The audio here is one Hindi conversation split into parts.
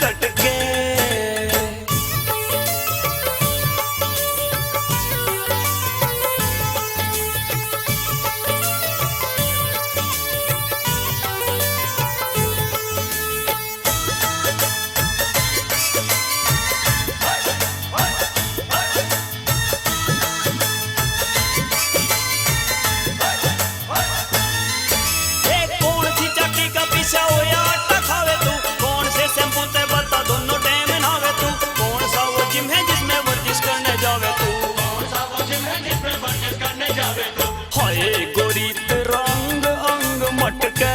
कट के। हाय गोरी तेरा अंग अंग मटके,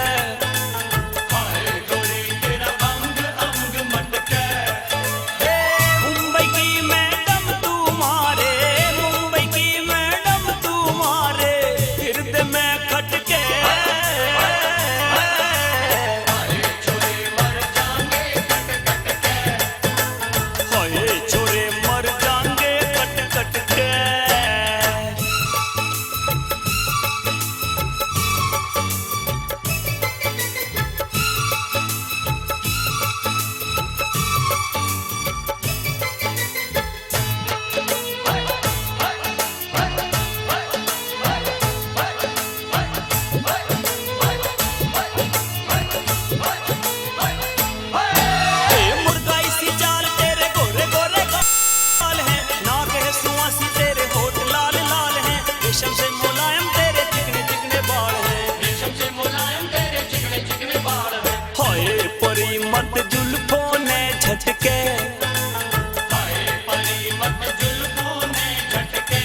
हाय गोरी तेरा अंग अंग मटके। मुंबई की मैडम तू मारे, मुंबई की मैडम तू मारे, हृदय में खटके। हाय छोरे मर जाएंगे कट कट के, हाय छोरे मर जाएंगे कट कट के। रेशम से मुलायम तेरे चिकने चिकने बाल हैं, रेशम से मुलायम तेरे चिकने चिकने बाल हैं। हाय परी मत जुल्फों ने झटके, हाय परी मत जुल्फों ने झटके।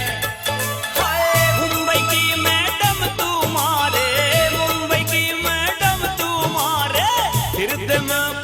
हाय मुंबई की मैडम तू मारे, मुंबई की मैडम तू मारे, हृदय में